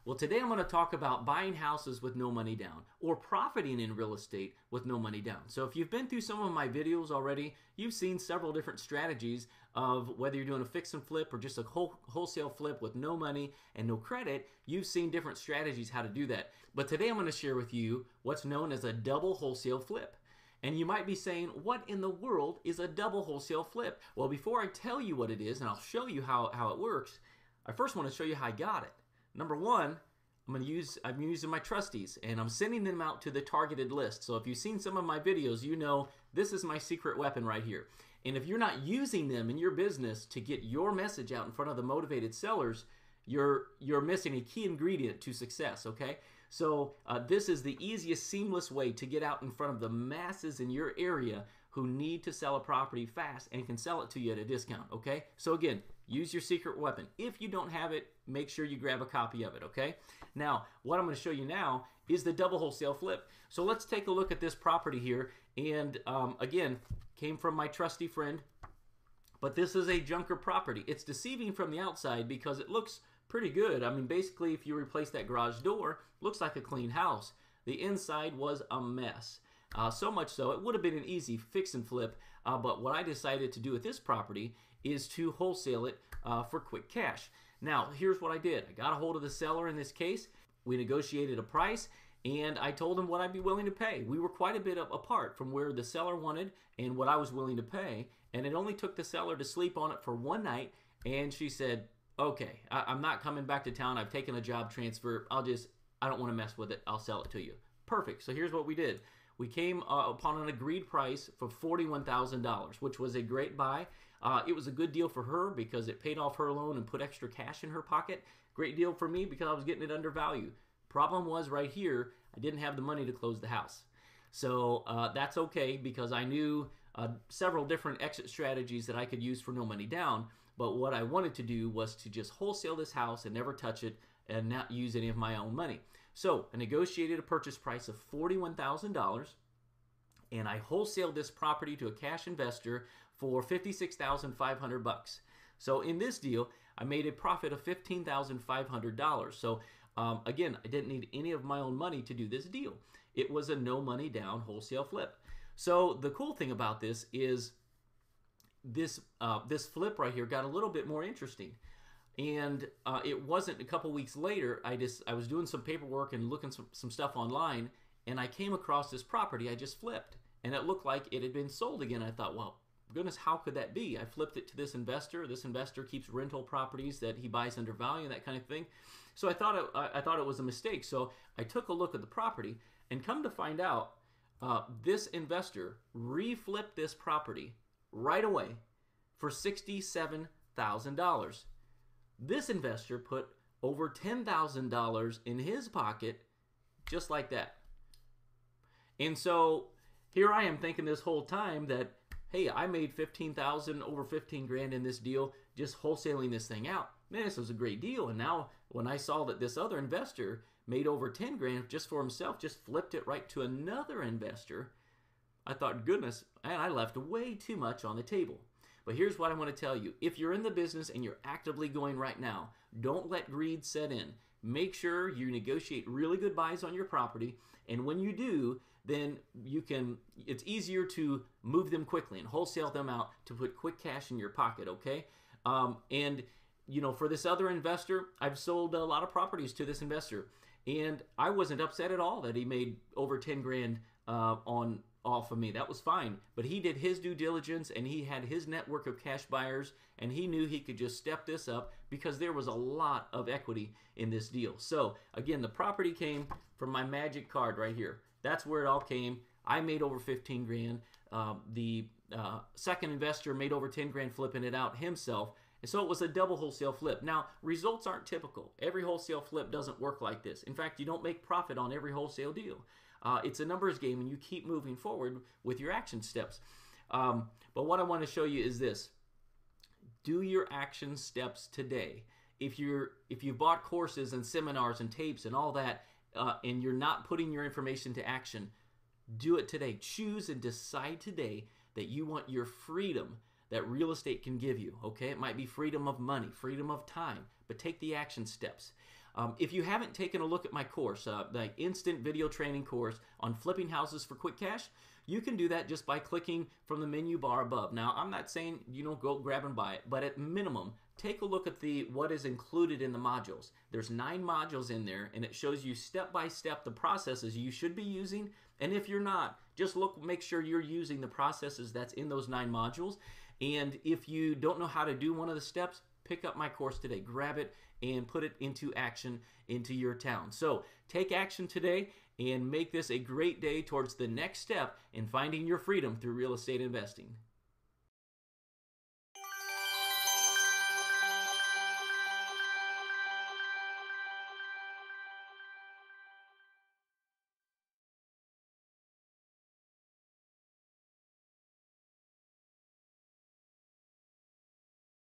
Well, today I'm going to talk about buying houses with no money down or profiting in real estate with no money down. So if you've been through some of my videos already, you've seen several different strategies of whether you're doing a fix and flip or just a wholesale flip with no money and no credit. You've seen different strategies how to do that. But today I'm going to share with you what's known as a double wholesale flip. And you might be saying, what in the world is a double wholesale flip? Well, before I tell you what it is, and I'll show you how it works, I first want to show you how I got it. Number one, I'm using my trustees, and I'm sending them out to the targeted list. So if you've seen some of my videos, you know this is my secret weapon right here. And if you're not using them in your business to get your message out in front of the motivated sellers, you're missing a key ingredient to success, okay? So this is the easiest, seamless way to get out in front of the masses in your area who need to sell a property fast and can sell it to you at a discount, okay? So again, use your secret weapon. If you don't have it, make sure you grab a copy of it, okay? Now, what I'm going to show you now is the double wholesale flip. So let's take a look at this property here. And again, came from my trusty friend, but this is a junker property. It's deceiving from the outside because it looks pretty good. I mean, basically, if you replace that garage door, looks like a clean house. The inside was a mess. So much so, it would have been an easy fix and flip, but what I decided to do with this property is to wholesale it for quick cash. Now, here's what I did. I got a hold of the seller in this case. We negotiated a price, and I told him what I'd be willing to pay. We were quite a bit apart from where the seller wanted and what I was willing to pay, and it only took the seller to sleep on it for one night, and she said, okay, I'm not coming back to town. I've taken a job transfer. I don't want to mess with it. I'll sell it to you. Perfect. So here's what we did. We came upon an agreed price for $41,000, which was a great buy. It was a good deal for her because it paid off her loan and put extra cash in her pocket. Great deal for me because I was getting it undervalued. Problem was right here, I didn't have the money to close the house. So that's okay because I knew several different exit strategies that I could use for no money down. But what I wanted to do was to just wholesale this house and never touch it and not use any of my own money. So I negotiated a purchase price of $41,000, and I wholesaled this property to a cash investor for $56,500. So in this deal, I made a profit of $15,500. So again, I didn't need any of my own money to do this deal. It was a no money down wholesale flip. So the cool thing about this is this flip right here got a little bit more interesting. And it wasn't a couple weeks later, I was doing some paperwork and looking some stuff online, and I came across this property I just flipped, and it looked like it had been sold again. I thought, well, goodness, how could that be? I flipped it to this investor. This investor keeps rental properties that he buys under value, that kind of thing. So I thought it was a mistake. So I took a look at the property, and come to find out, this investor reflipped this property right away for $67,000. This investor put over $10,000 in his pocket just like that. And so here I am thinking this whole time that, hey, I made $15,000, over 15 grand in this deal, just wholesaling this thing out. Man, this was a great deal. And now when I saw that this other investor made over 10 grand just for himself, just flipped it right to another investor, I thought, goodness, man, I left way too much on the table. But here's what I want to tell you. If you're in the business and you're actively going right now, don't let greed set in. Make sure you negotiate really good buys on your property. And when you do, then it's easier to move them quickly and wholesale them out to put quick cash in your pocket, okay? And, you know, for this other investor, I've sold a lot of properties to this investor. And I wasn't upset at all that he made over 10 grand off of me. That was fine. But he did his due diligence, and he had his network of cash buyers, and he knew he could just step this up because there was a lot of equity in this deal. So again, the property came from my magic card right here. That's where it all came. I made over 15 grand. The second investor made over 10 grand flipping it out himself. And so it was a double wholesale flip. Now, results aren't typical. Every wholesale flip doesn't work like this. In fact, you don't make profit on every wholesale deal. It's a numbers game, and you keep moving forward with your action steps. But what I want to show you is this. Do your action steps today. If you've bought courses and seminars and tapes and all that, and you're not putting your information to action, do it today. Choose and decide today that you want your freedom that real estate can give you, okay? It might be freedom of money, freedom of time, but take the action steps. If you haven't taken a look at my course, the instant video training course on flipping houses for quick cash, you can do that just by clicking from the menu bar above. Now, I'm not saying you don't go grab and buy it, but at minimum, take a look at what is included in the modules. There's 9 modules in there, and it shows you step by step the processes you should be using. And if you're not, just make sure you're using the processes that's in those 9 modules. And if you don't know how to do one of the steps, pick up my course today. Grab it and put it into action into your town. So take action today and make this a great day towards the next step in finding your freedom through real estate investing.